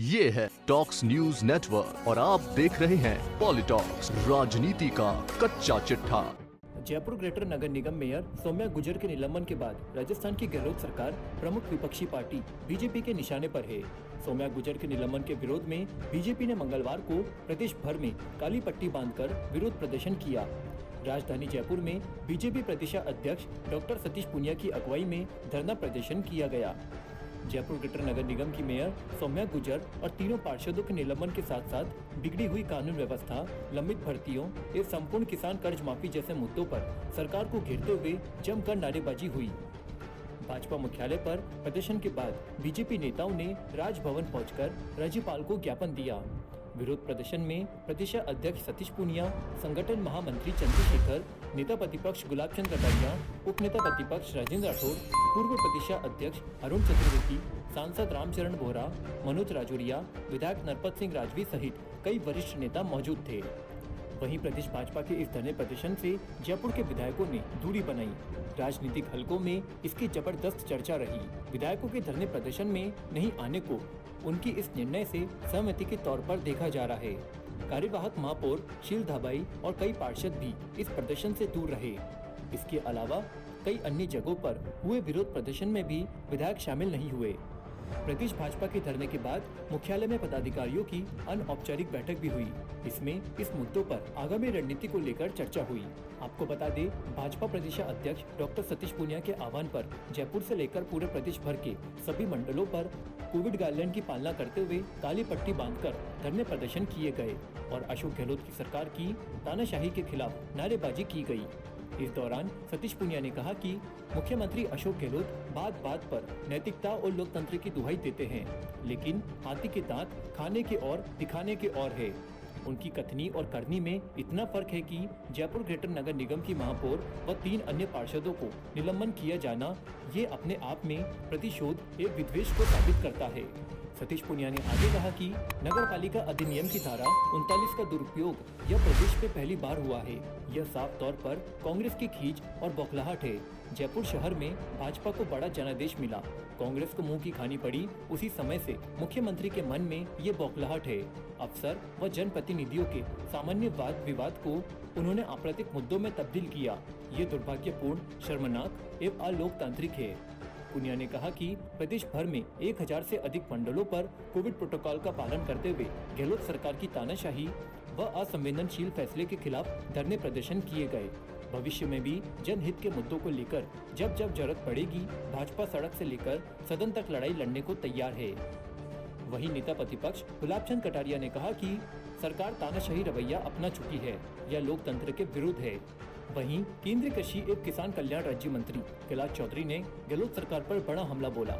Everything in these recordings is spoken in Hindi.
ये है टॉक्स न्यूज नेटवर्क और आप देख रहे हैं पॉलिटॉक्स, राजनीति का कच्चा चिट्ठा। जयपुर ग्रेटर नगर निगम मेयर सौम्या गुर्जर के निलंबन के बाद राजस्थान की गहलोत सरकार प्रमुख विपक्षी पार्टी बीजेपी के निशाने पर है। सौम्या गुर्जर के निलंबन के विरोध में बीजेपी ने मंगलवार को प्रदेश भर में काली पट्टी बांधकर विरोध प्रदर्शन किया। राजधानी जयपुर में बीजेपी प्रदेश अध्यक्ष डॉक्टर सतीश पूनिया की अगुवाई में धरना प्रदर्शन किया गया। जयपुर ग्रेटर नगर निगम की मेयर सौम्या गुर्जर और तीनों पार्षदों के निलंबन के साथ साथ बिगड़ी हुई कानून व्यवस्था, लंबित भर्तियों एवं संपूर्ण किसान कर्ज माफी जैसे मुद्दों पर सरकार को घेरते हुए जमकर नारेबाजी हुई। भाजपा मुख्यालय पर प्रदर्शन के बाद बीजेपी नेताओं ने राजभवन पहुंचकर राज्यपाल को ज्ञापन दिया। विरोध प्रदर्शन में प्रदेश अध्यक्ष सतीश पूनिया, संगठन महामंत्री चंद्रशेखर, नेता प्रतिपक्ष गुलाब चंद कटारिया, उप नेता प्रतिपक्ष राजेंद्र राठौर, पूर्व प्रदेश अध्यक्ष अरुण चतुर्वेदी, सांसद रामचरण बोहरा, मनोज राजौरिया, विधायक नरपत सिंह राजवी सहित कई वरिष्ठ नेता मौजूद थे। वहीं प्रदेश भाजपा के इस धरने प्रदर्शन से जयपुर के विधायकों ने दूरी बनाई। राजनीतिक हलकों में इसकी जबरदस्त चर्चा रही। विधायकों के धरने प्रदर्शन में नहीं आने को उनकी इस निर्णय से सहमति के तौर पर देखा जा रहा है। कार्यवाहक महापौर शील धाबाई और कई पार्षद भी इस प्रदर्शन से दूर रहे। इसके अलावा कई अन्य जगहों पर हुए विरोध प्रदर्शन में भी विधायक शामिल नहीं हुए। प्रदेश भाजपा के धरने के बाद मुख्यालय में पदाधिकारियों की अनौपचारिक बैठक भी हुई। इसमें इस मुद्दों पर आगामी रणनीति को लेकर चर्चा हुई। आपको बता दें, भाजपा प्रदेश अध्यक्ष डॉक्टर सतीश पूनिया के आह्वान पर जयपुर से लेकर पूरे प्रदेश भर के सभी मंडलों पर कोविड गाइडलाइन की पालना करते हुए काली पट्टी बांधकर धरने प्रदर्शन किए गए और अशोक गहलोत की सरकार की तानाशाही के खिलाफ नारेबाजी की गई। इस दौरान सतीश पूनिया ने कहा कि मुख्यमंत्री अशोक गहलोत बात बात पर नैतिकता और लोकतंत्र की दुहाई देते हैं, लेकिन हाथी के दांत खाने के और दिखाने के और है। उनकी कथनी और करनी में इतना फर्क है कि जयपुर ग्रेटर नगर निगम की महापौर व 3 अन्य पार्षदों को निलंबन किया जाना ये अपने आप में प्रतिशोध एक विद्वेष को साबित करता है। सतीश पूनिया ने आगे कहा कि नगर पालिका अधिनियम की धारा 39 का दुरुपयोग यह प्रदेश में पहली बार हुआ है। यह साफ तौर पर कांग्रेस की खींच और बौखलाहट है। जयपुर शहर में भाजपा को बड़ा जनादेश मिला, कांग्रेस को मुंह की खानी पड़ी। उसी समय से मुख्यमंत्री के मन में ये बौखलाहट है। अफसर व जनप्रतिनिधियों के सामान्य वाद विवाद को उन्होंने आपराधिक मुद्दों में तब्दील किया। ये दुर्भाग्यपूर्ण, शर्मनाक एवं अलोकतांत्रिक है। पूनिया ने कहा कि प्रदेश भर में 1000 से अधिक मंडलों पर कोविड प्रोटोकॉल का पालन करते हुए गहलोत सरकार की तानाशाही व असंवेदनशील फैसले के खिलाफ धरने प्रदर्शन किए गए। भविष्य में भी जनहित के मुद्दों को लेकर जब जब जरूरत पड़ेगी, भाजपा सड़क से लेकर सदन तक लड़ाई लड़ने को तैयार है। वहीं नेता प्रतिपक्ष गुलाब चंद कटारिया ने कहा कि सरकार तानाशाही रवैया अपना चुकी है, यह लोकतंत्र के विरुद्ध है। वहीं केंद्रीय कृषि एवं किसान कल्याण राज्य मंत्री कैलाश चौधरी ने गहलोत सरकार पर बड़ा हमला बोला।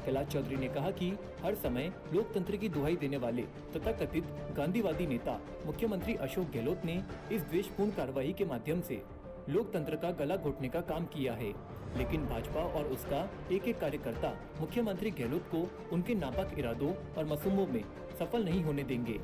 कैलाश चौधरी ने कहा कि हर समय लोकतंत्र की दुहाई देने वाले तथाकथित गांधीवादी नेता मुख्यमंत्री अशोक गहलोत ने इस द्वेषपूर्ण कार्रवाई के माध्यम से लोकतंत्र का गला घोटने का काम किया है, लेकिन भाजपा और उसका एक एक कार्यकर्ता मुख्यमंत्री गहलोत को उनके नापाक इरादों और मसूमों में सफल नहीं होने देंगे।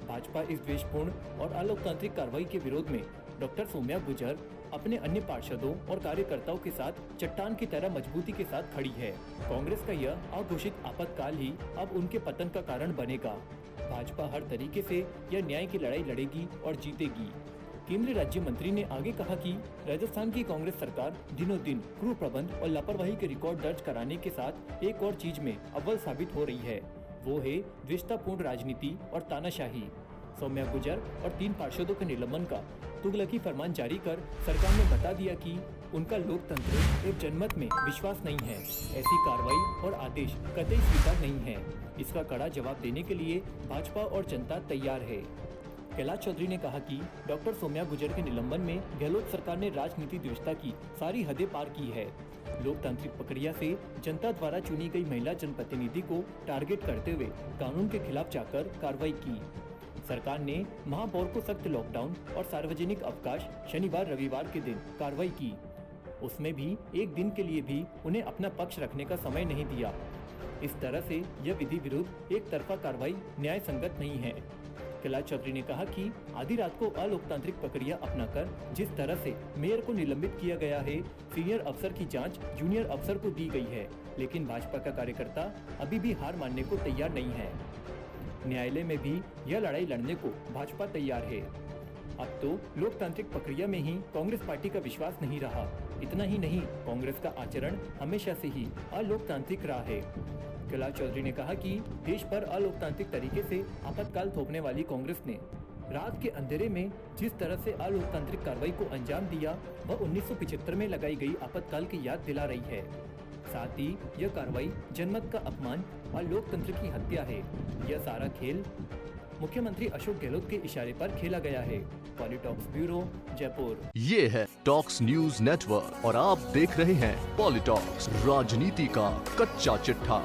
भाजपा इस द्वेषपूर्ण और अलोकतांत्रिक कार्रवाई के विरोध में डॉक्टर सौम्या गुर्जर अपने अन्य पार्षदों और कार्यकर्ताओं के साथ चट्टान की तरह मजबूती के साथ खड़ी है। कांग्रेस का यह अघोषित आपातकाल ही अब उनके पतन का कारण बनेगा। भाजपा हर तरीके से यह न्याय की लड़ाई लड़ेगी और जीतेगी। केंद्रीय राज्य मंत्री ने आगे कहा कि राजस्थान की कांग्रेस सरकार दिनों दिन क्रूर प्रबंध और लापरवाही के रिकॉर्ड दर्ज कराने के साथ एक और चीज में अव्वल साबित हो रही है, वो है द्वेषतापूर्ण राजनीति और तानाशाही। सौम्या गुर्जर और 3 पार्षदों के निलंबन का तुगलकी फरमान जारी कर सरकार ने बता दिया कि उनका लोकतंत्र एवं जनमत में विश्वास नहीं है। ऐसी कार्रवाई और आदेश कतई स्वीकार नहीं है। इसका कड़ा जवाब देने के लिए भाजपा और जनता तैयार है। कैलाश चौधरी ने कहा कि डॉक्टर सौम्या गुर्जर के निलंबन में गहलोत सरकार ने राजनीति द्वेषता की सारी हदें पार की है। लोकतांत्रिक प्रक्रिया से जनता द्वारा चुनी गई महिला जनप्रतिनिधि को टारगेट करते हुए कानून के खिलाफ जाकर कार्रवाई की। सरकार ने महापौर को सख्त लॉकडाउन और सार्वजनिक अवकाश शनिवार रविवार के दिन कार्रवाई की। उसमें भी एक दिन के लिए भी उन्हें अपना पक्ष रखने का समय नहीं दिया। इस तरह से यह विधि विरुद्ध एक तरफा कार्रवाई न्याय संगत नहीं है। कैलाश चौधरी ने कहा कि आधी रात को अलोकतांत्रिक प्रक्रिया अपनाकर जिस तरह से मेयर को निलंबित किया गया है, सीनियर अफसर की जांच जूनियर अफसर को दी गई है, लेकिन भाजपा का कार्यकर्ता अभी भी हार मानने को तैयार नहीं है। न्यायालय में भी यह लड़ाई लड़ने को भाजपा तैयार है। अब तो लोकतांत्रिक प्रक्रिया में ही कांग्रेस पार्टी का विश्वास नहीं रहा। इतना ही नहीं, कांग्रेस का आचरण हमेशा से ही अलोकतांत्रिक रहा है। कैलाश चौधरी ने कहा कि देश पर अलोकतांत्रिक तरीके से आपातकाल थोपने वाली कांग्रेस ने रात के अंधेरे में जिस तरह से अलोकतांत्रिक कार्रवाई को अंजाम दिया, वह 1975 में लगाई गई आपातकाल की याद दिला रही है। साथ ही यह कार्रवाई जनमत का अपमान और लोकतंत्र की हत्या है। यह सारा खेल मुख्यमंत्री अशोक गहलोत के इशारे पर खेला गया है। पॉलिटॉक्स ब्यूरो, जयपुर। ये है टॉक्स न्यूज नेटवर्क और आप देख रहे हैं पॉलिटॉक्स, राजनीति का कच्चा चिट्ठा।